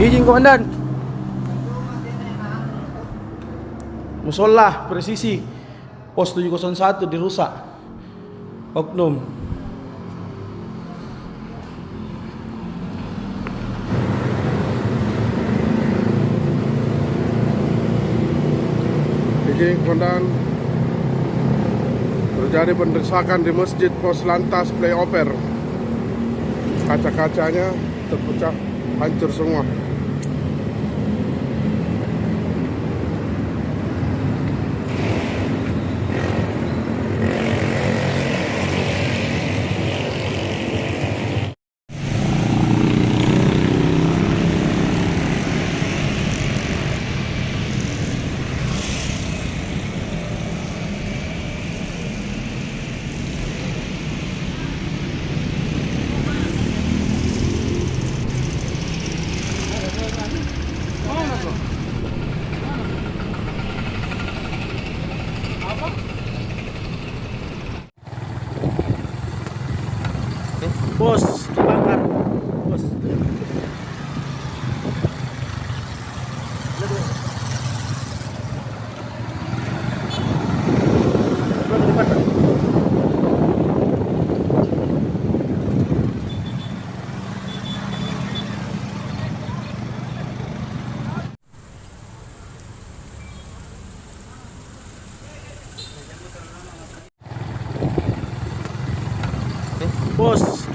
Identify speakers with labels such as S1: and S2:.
S1: Izin komandan. Musola presisi pos 701 dirusak oknum.
S2: Izin komandan, terjadi pendesakan di masjid pos lantas Playoper. Kaca-kacanya terpecah, hancur semua.
S1: Bos, dibakar. Bos. Bos.